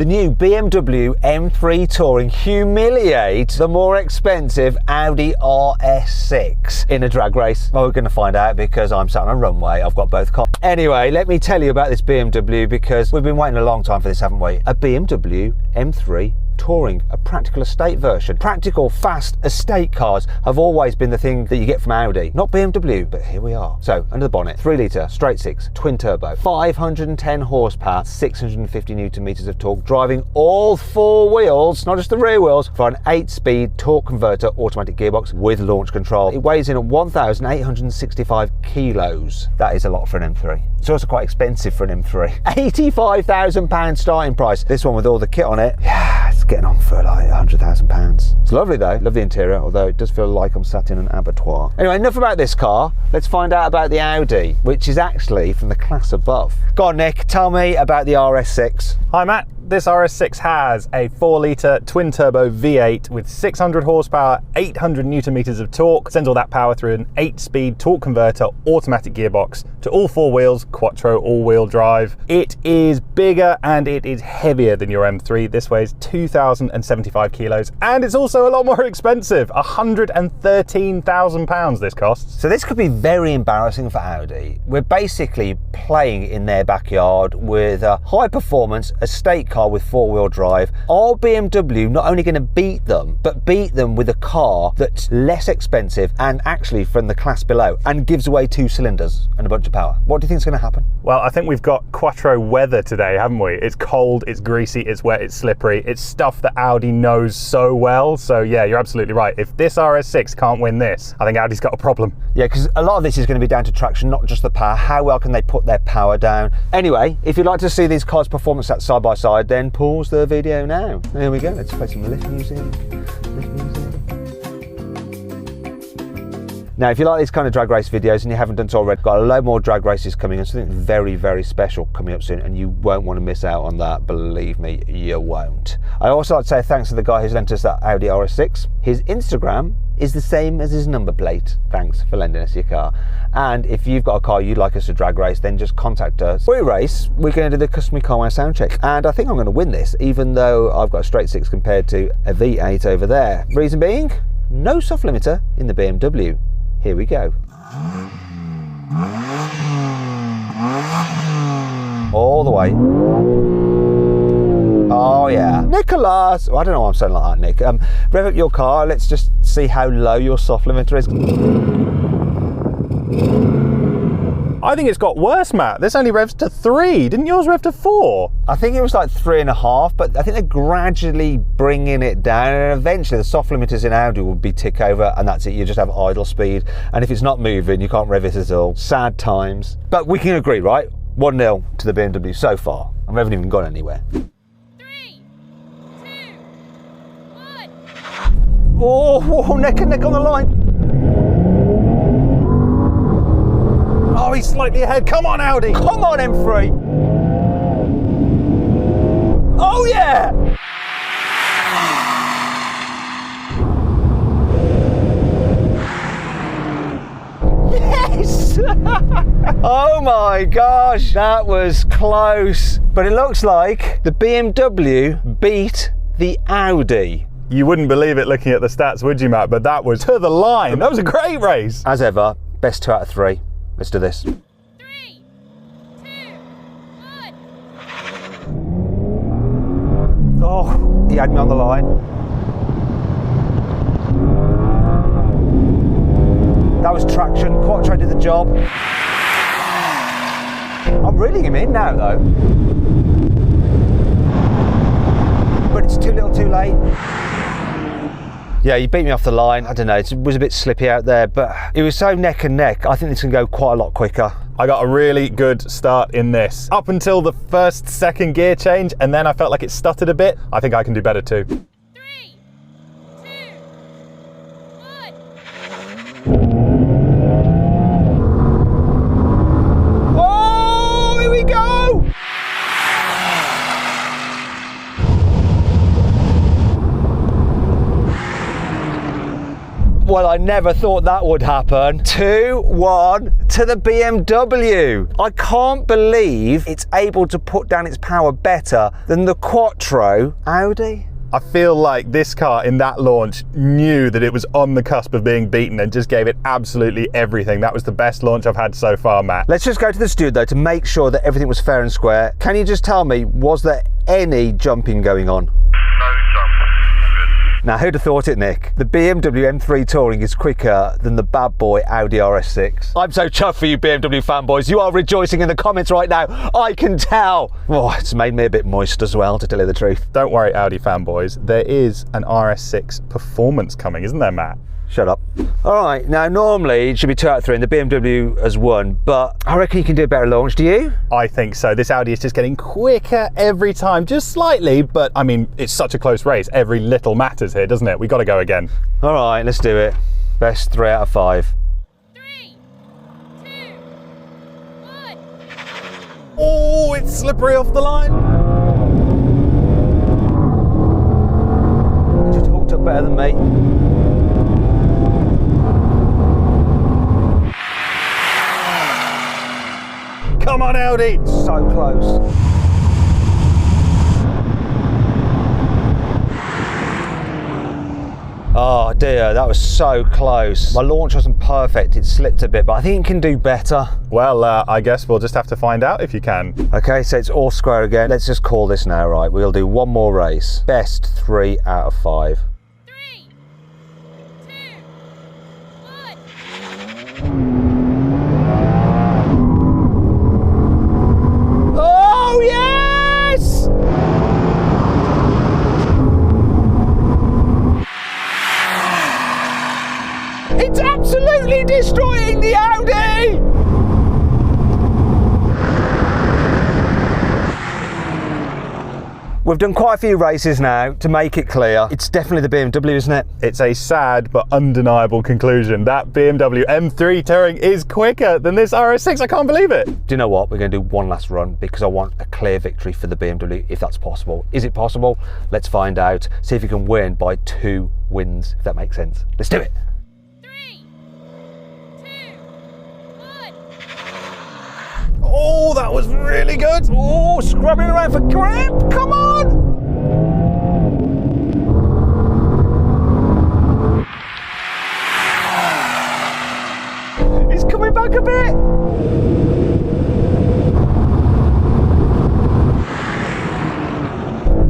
The new BMW M3 Touring humiliates the more expensive Audi RS6 in a drag race. Well, we're going to find out because I'm sat on a runway. I've got both cars. Anyway, let me tell you about this BMW because we've been waiting a long time for this, haven't we? A BMW M3 Touring, a practical estate version. Practical, fast estate cars have always been the thing that you get from Audi, not BMW, but here we are. So, under the bonnet, 3 litre, straight 6, twin turbo, 510 horsepower, 650 newton meters of torque, driving all 4 wheels, not just the rear wheels, for an 8-speed torque converter automatic gearbox with launch control. It weighs in at 1,865 kilos. That is a lot for an M3. It's also quite expensive for an M3. £85,000 starting price. This one with all the kit on it, yeah, it's getting on for like £100,000. It's lovely though, love the interior, although it does feel like I'm sat in an abattoir. Anyway, enough about this car. Let's find out about the Audi, which is actually from the class above. Go on, Nick, tell me about the RS6. Hi, Matt. This RS6 has a 4-litre twin-turbo V8 with 600 horsepower, 800 newton meters of torque. Sends all that power through an 8-speed torque converter automatic gearbox to all 4 wheels, Quattro all-wheel drive. It is bigger and it is heavier than your M3. This weighs 2,075 kilos, and it's also a lot more expensive. £113,000 this costs. So this could be very embarrassing for Audi. We're basically playing in their backyard with a high-performance estate car with 4-wheel drive. Are BMW not only going to beat them, but beat them with a car that's less expensive and actually from the class below and gives away 2 cylinders and a bunch of power? What do you think is going to happen? Well, I think we've got Quattro weather today, haven't we? It's cold, it's greasy, it's wet, it's slippery. It's stuff that Audi knows so well. So yeah, you're absolutely right. If this RS6 can't win this, I think Audi's got a problem. Yeah, because a lot of this is going to be down to traction, not just the power. How well can they put their power down? Anyway, if you'd like to see these cars' performance stats side by side, then pause the video now. There we go, let's play some lift music. Now, if you like these kind of drag race videos and you haven't done so already, got a load more drag races coming and something very, very special coming up soon, and you won't want to miss out on that, believe me, you won't. I also like to say thanks to the guy who's lent us that Audi RS6. His Instagram is the same as his number plate. Thanks for lending us your car. And if you've got a car you'd like us to drag race, then just contact us. We race, we're going to do the customary car wow sound check. And I think I'm going to win this, even though I've got a straight 6 compared to a V8 over there. Reason being, no soft limiter in the BMW. Here we go. All the way. Oh yeah. Nicholas! Oh, I don't know why I'm saying like that, Nick. Rev up your car, let's just see how low your soft limiter is. I think it's got worse, Matt. This only revs to 3. Didn't yours rev to 4? I think it was like 3.5, but I think they're gradually bringing it down, and eventually the soft limiters in Audi will be tick over, and that's it. You just have idle speed, and if it's not moving, you can't rev it at all. Sad times. But we can agree, right? 1-0 to the BMW so far, and we haven't even gone anywhere. 3, 2, 1. Oh, neck and neck on the line. Oh, he's slightly ahead. Come on, Audi. Come on, M3. Oh, yeah. Yes. Oh, my gosh. That was close. But it looks like the BMW beat the Audi. You wouldn't believe it looking at the stats, would you, Matt? But that was to the line. That was a great race. As ever, best 2 out of 3. Let's do this. 3, 2, 1. Oh, he had me on the line. That was traction. Quattro did the job. I'm reeling him in now, though. But it's too little, too late. Yeah, you beat me off the line. I don't know, it was a bit slippy out there, but it was so neck and neck. I think this can go quite a lot quicker. I got a really good start in this. Up until the first, second gear change, and then I felt like it stuttered a bit. I think I can do better too. 3, 2, 1. Oh, here we go! Well, I never thought that would happen. 2-1 to the BMW. I can't believe it's able to put down its power better than the Quattro AWD. I feel like this car in that launch knew that it was on the cusp of being beaten and just gave it absolutely everything. That was the best launch I've had so far, Matt. Let's just go to the studio to make sure that everything was fair and square. Can you just tell me, was there any jumping going on? No jump. Good. Now, who'd have thought it, Nick? The BMW M3 Touring is quicker than the bad boy Audi RS6. I'm so chuffed for you BMW fanboys. You are rejoicing in the comments right now. I can tell. Oh, it's made me a bit moist as well, to tell you the truth. Don't worry, Audi fanboys. There is an RS6 performance coming, isn't there, Matt? Shut up. All right, now normally it should be 2 out of 3 and the BMW has won, but I reckon you can do a better launch, do you? I think so. This Audi is just getting quicker every time, just slightly, but I mean, it's such a close race. Every little matters here, doesn't it? We got to go again. All right, let's do it. Best 3 out of 5. 3, 2, 1. Oh, it's slippery off the line. You just hooked up better than me. Come on, Audi. So close. Oh dear, that was so close. My launch wasn't perfect, it slipped a bit, but I think it can do better. Well, I guess we'll just have to find out if you can. Okay, so it's all square again. Let's just call this now, right? We'll do one more race. Best 3 out of 5. 3, 2, 1. Oh yes! It's absolutely destroying the Audi! We've done quite a few races now to make it clear. It's definitely the BMW, isn't it? It's a sad but undeniable conclusion. That BMW M3 Touring is quicker than this RS6. I can't believe it. Do you know what? We're going to do one last run because I want a clear victory for the BMW, if that's possible. Is it possible? Let's find out. See if you can win by 2 wins, if that makes sense. Let's do it. 3, 2, 1. Oh, that was really good. Oh, scrubbing around for grip. Come on. He's coming back a bit.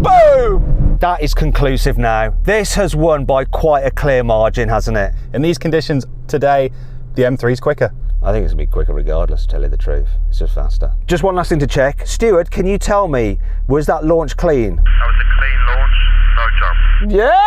Boom. That is conclusive now. This has won by quite a clear margin, hasn't it? In these conditions today, the M3 is quicker. I think it's gonna be quicker regardless, to tell you the truth. It's just faster. Just one last thing to check. Stuart, can you tell me, was that launch clean? That was a clean launch. No jump. Yay!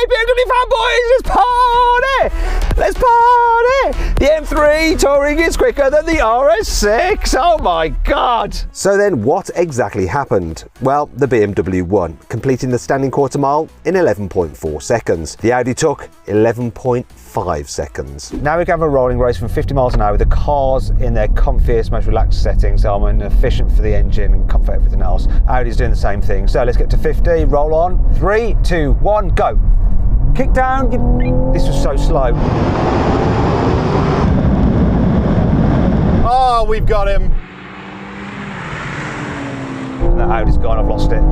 BMW fanboys, let's party! Let's party! The M3 Touring is quicker than the RS6. Oh my God! So then what exactly happened? Well, the BMW won, completing the standing quarter mile in 11.4 seconds. The Audi took 11.5 seconds. Now we can have a rolling race from 50 miles an hour with the cars in their comfiest, most relaxed settings. So I'm efficient for the engine and comfort everything else. Audi's doing the same thing. So let's get to 50, roll on. 3, 2, 1, go. Kick down. This was so slow. Oh, we've got him. And that Audi's gone, I've lost it.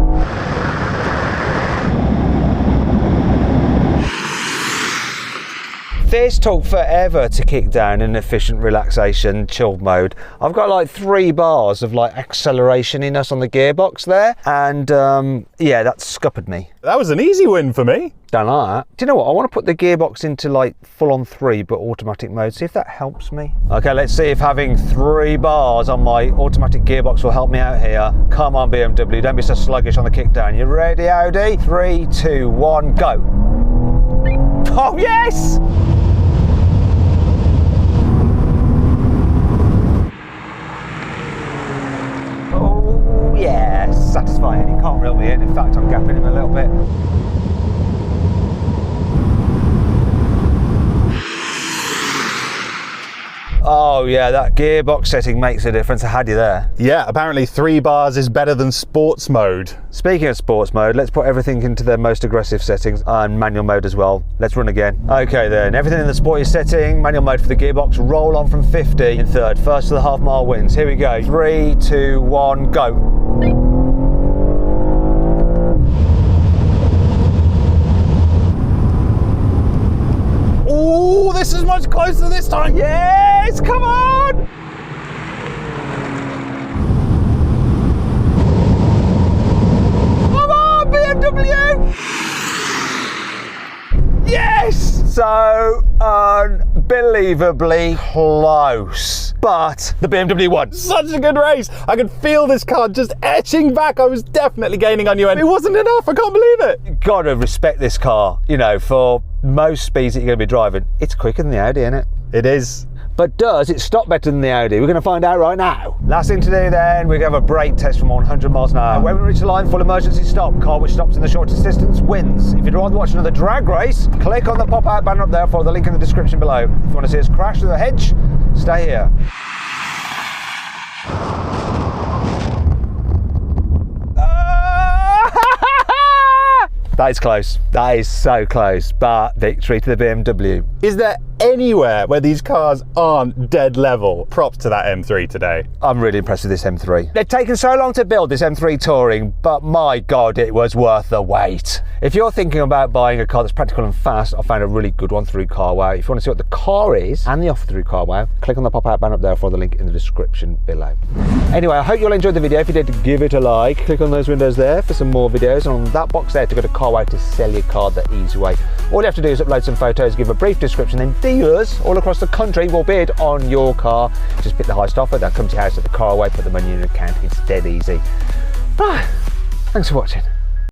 This took forever to kick down in efficient relaxation chilled mode. I've got like 3 bars of like acceleration-iness on the gearbox there, and yeah, that scuppered me. That was an easy win for me. Don't like that. Do you know what? I want to put the gearbox into like full-on 3 but automatic mode, see if that helps me. Okay, let's see if having 3 bars on my automatic gearbox will help me out here. Come on BMW, don't be so sluggish on the kickdown. You ready, Audi? 3, 2, 1, go. Oh yes! Oh yes, satisfying. He can't reel me in. In fact, I'm gapping him a little bit. Oh Oh yeah, that gearbox setting makes a difference. I had you there. Yeah, apparently 3 bars is better than sports mode. Speaking of sports mode, let's put everything into their most aggressive settings and manual mode as well. Let's run again. Okay then, everything in the sporty setting, manual mode for the gearbox, roll on from 50 in third. First to the half-mile wins. Here we go. 3, 2, 1, go. Ooh, this is much closer this time. Yes, come on! Come on, BMW! Yes! So unbelievably close. But the BMW won. Such a good race. I could feel this car just etching back. I was definitely gaining on you and it wasn't enough. I can't believe it. Gotta respect this car, you know, for most speeds that you're gonna be driving. It's quicker than the Audi, isn't it? It is. But does it stop better than the Audi? We're going to find out right now. Last thing to do then, we're going to have a brake test from 100 miles an hour. When we reach the line, full emergency stop. Car which stops in the shortest distance wins. If you'd rather watch another drag race, click on the pop-out banner up there, follow the link in the description below. If you want to see us crash through the hedge, stay here. That is close. That is so close, but victory to the BMW. Is there anywhere where these cars aren't dead level? Props to that M3 today. I'm really impressed with this M3. They've taken so long to build this M3 Touring, but my God, it was worth the wait. If you're thinking about buying a car that's practical and fast, I found a really good one through CarWow. If you want to see what the car is and the offer through CarWow, click on the pop-out banner up there for the link in the description below. Anyway, I hope you all enjoyed the video. If you did, give it a like. Click on those windows there for some more videos, and on that box there to go to CarWow to sell your car the easy way. All you have to do is upload some photos, give a brief description, then dealers all across the country will bid on your car. Just pick the highest offer, they'll come to your house at the CarWow, put the money in your account. It's dead easy. Thanks for watching.